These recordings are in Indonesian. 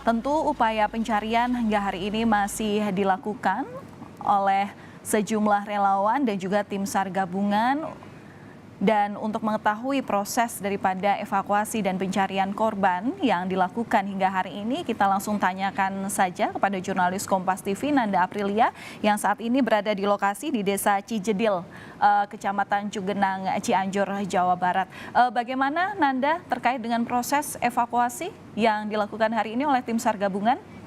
Tentu upaya pencarian hingga hari ini masih dilakukan oleh sejumlah relawan dan juga tim SAR gabungan. Dan untuk mengetahui proses daripada evakuasi dan pencarian korban yang dilakukan hingga hari ini, kita langsung tanyakan saja kepada jurnalis Kompas TV Nanda Aprilia yang saat ini berada di lokasi di Desa Cijedil, Kecamatan Cugenang, Cianjur, Jawa Barat. Bagaimana Nanda terkait dengan proses evakuasi yang dilakukan hari ini oleh tim SAR gabungan?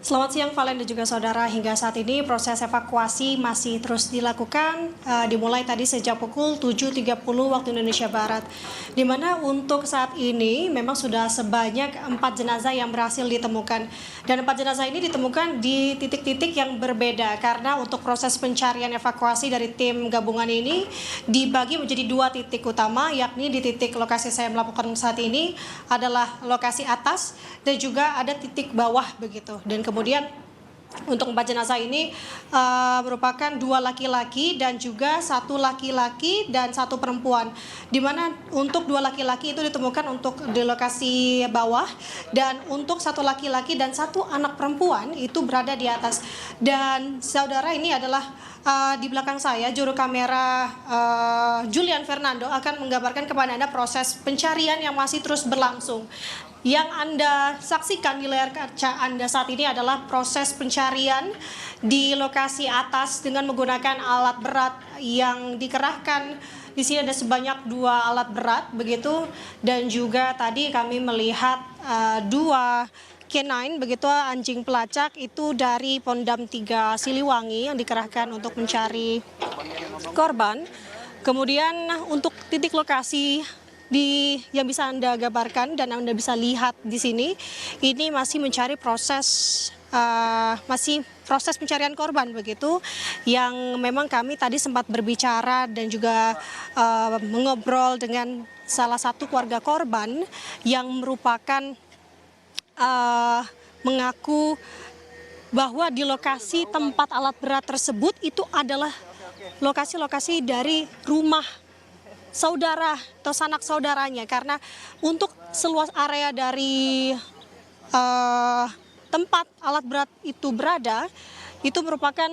Selamat siang Valen dan juga saudara. Hingga saat ini proses evakuasi masih terus dilakukan, dimulai tadi sejak pukul 7.30 waktu Indonesia Barat. Di mana untuk saat ini memang sudah sebanyak 4 jenazah yang berhasil ditemukan. Dan 4 jenazah ini ditemukan di titik-titik yang berbeda karena untuk proses pencarian evakuasi dari tim gabungan ini dibagi menjadi 2 titik utama, yakni di titik lokasi saya melakukan saat ini adalah lokasi atas dan juga ada titik bawah begitu. Dan kemudian untuk 4 jenazah ini merupakan 2 laki-laki dan juga 1 laki-laki dan 1 perempuan. Di mana untuk 2 laki-laki itu ditemukan untuk di lokasi bawah dan untuk 1 laki-laki dan 1 anak perempuan itu berada di atas. Dan saudara, ini adalah di belakang saya juru kamera Julian Fernando akan menggambarkan kepada Anda proses pencarian yang masih terus berlangsung. Yang Anda saksikan di layar kaca Anda saat ini adalah proses pencarian di lokasi atas dengan menggunakan alat berat yang dikerahkan. Di sini ada sebanyak 2 alat berat begitu, dan juga tadi kami melihat 2 K9 begitu, anjing pelacak itu dari Pondam 3 Siliwangi yang dikerahkan untuk mencari korban. Kemudian untuk titik lokasi yang bisa Anda gambarkan dan Anda bisa lihat di sini, ini masih mencari proses pencarian korban begitu, yang memang kami tadi sempat berbicara dan juga mengobrol dengan salah satu keluarga korban yang merupakan mengaku bahwa di lokasi tempat alat berat tersebut itu adalah lokasi-lokasi dari rumah saudara atau sanak saudaranya, karena untuk seluas area dari tempat alat berat itu berada itu merupakan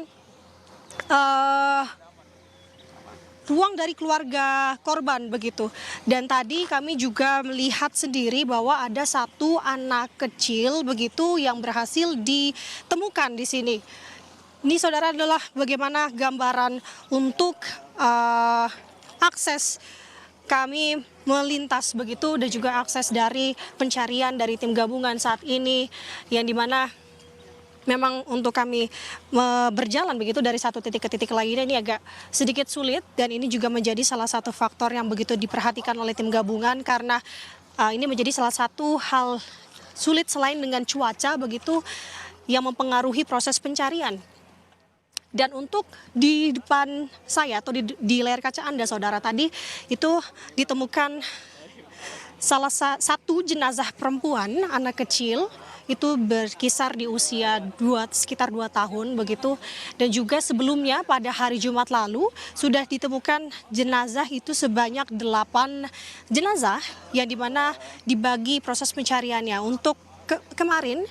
ruang dari keluarga korban begitu. Dan tadi kami juga melihat sendiri bahwa ada 1 anak kecil begitu yang berhasil ditemukan di sini. Ini saudara adalah bagaimana gambaran untuk akses kami melintas begitu dan juga akses dari pencarian dari tim gabungan saat ini, yang dimana memang untuk kami berjalan begitu dari satu titik ke titik lainnya ini agak sedikit sulit, dan ini juga menjadi salah satu faktor yang begitu diperhatikan oleh tim gabungan karena ini menjadi salah satu hal sulit selain dengan cuaca begitu yang mempengaruhi proses pencarian. Dan untuk di depan saya atau di layar kaca Anda saudara, tadi itu ditemukan salah satu jenazah perempuan anak kecil itu berkisar di usia sekitar 2 tahun begitu. Dan juga sebelumnya pada hari Jumat lalu sudah ditemukan jenazah itu sebanyak 8 jenazah yang dimana dibagi proses pencariannya. Untuk kemarin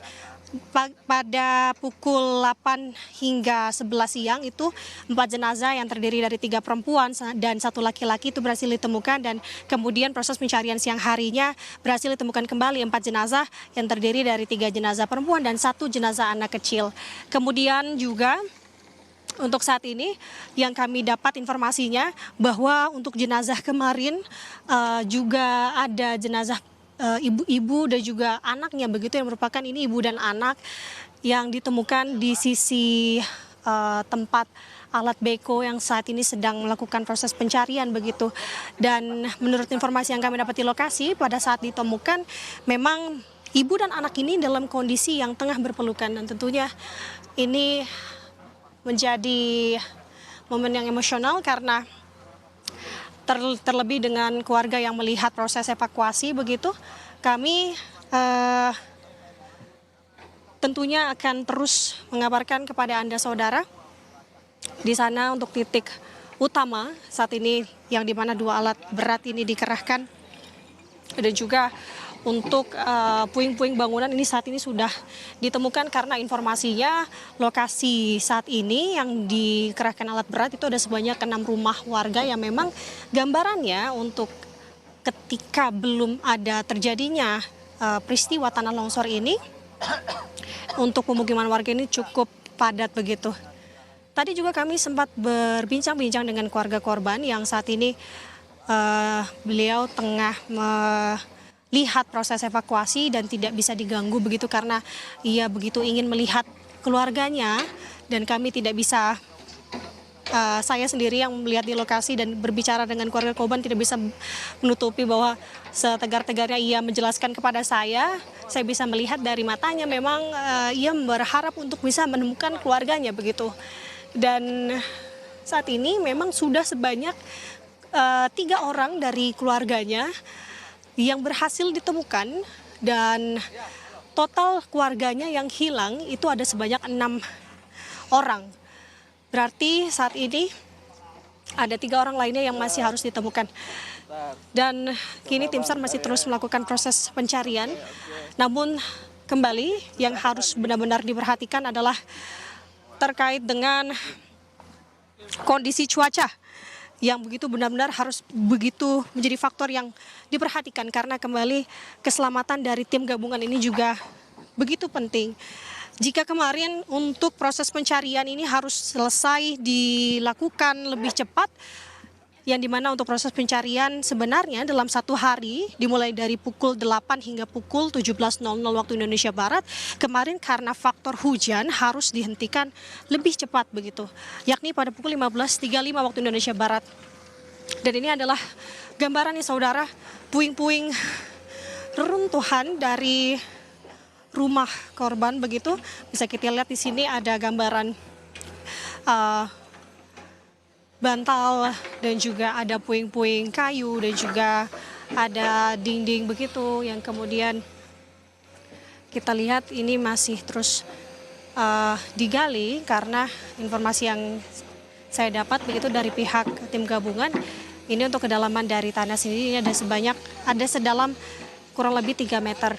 pada pukul 8 hingga 11 siang itu 4 jenazah yang terdiri dari 3 perempuan dan 1 laki-laki itu berhasil ditemukan, dan kemudian proses pencarian siang harinya berhasil ditemukan kembali 4 jenazah yang terdiri dari 3 jenazah perempuan dan 1 jenazah anak kecil. Kemudian juga untuk saat ini yang kami dapat informasinya bahwa untuk jenazah kemarin juga ada jenazah ibu-ibu dan juga anaknya begitu, yang merupakan ini ibu dan anak yang ditemukan di sisi tempat alat beko yang saat ini sedang melakukan proses pencarian begitu. Dan menurut informasi yang kami dapat di lokasi, pada saat ditemukan memang ibu dan anak ini dalam kondisi yang tengah berpelukan, dan tentunya ini menjadi momen yang emosional karena terlebih dengan keluarga yang melihat proses evakuasi begitu. Kami tentunya akan terus mengabarkan kepada Anda saudara di sana untuk titik utama saat ini yang dimana 2 alat berat ini dikerahkan Dan juga untuk puing-puing bangunan ini saat ini sudah ditemukan karena informasinya lokasi saat ini yang dikerahkan alat berat itu ada sebanyak 6 rumah warga yang memang gambarannya untuk ketika belum ada terjadinya peristiwa tanah longsor ini, untuk pemukiman warga ini cukup padat begitu. Tadi juga kami sempat berbincang-bincang dengan keluarga korban yang saat ini beliau tengah melihat proses evakuasi dan tidak bisa diganggu begitu karena ia begitu ingin melihat keluarganya dan kami tidak bisa, saya sendiri yang melihat di lokasi dan berbicara dengan keluarga korban tidak bisa menutupi bahwa setegar-tegarnya ia menjelaskan kepada saya bisa melihat dari matanya memang ia berharap untuk bisa menemukan keluarganya begitu. Dan saat ini memang sudah sebanyak 3 orang dari keluarganya yang berhasil ditemukan dan total keluarganya yang hilang itu ada sebanyak 6 orang. Berarti saat ini ada 3 orang lainnya yang masih harus ditemukan. Dan kini tim SAR masih terus melakukan proses pencarian. Namun kembali yang harus benar-benar diperhatikan adalah terkait dengan kondisi cuaca yang begitu benar-benar harus begitu menjadi faktor yang diperhatikan karena kembali keselamatan dari tim gabungan ini juga begitu penting. Jika kemarin untuk proses pencarian ini harus selesai dilakukan lebih cepat, yang dimana untuk proses pencarian sebenarnya dalam 1 hari dimulai dari pukul 8 hingga pukul 17.00 waktu Indonesia Barat, kemarin karena faktor hujan harus dihentikan lebih cepat begitu, yakni pada pukul 15.35 waktu Indonesia Barat. Dan ini adalah gambarannya saudara, puing-puing reruntuhan dari rumah korban begitu. Bisa kita lihat di sini ada gambaran bantal dan juga ada puing-puing kayu dan juga ada dinding begitu yang kemudian kita lihat ini masih terus digali karena informasi yang saya dapat begitu dari pihak tim gabungan ini untuk kedalaman dari tanah sendiri ini ada sedalam kurang lebih 3 meter.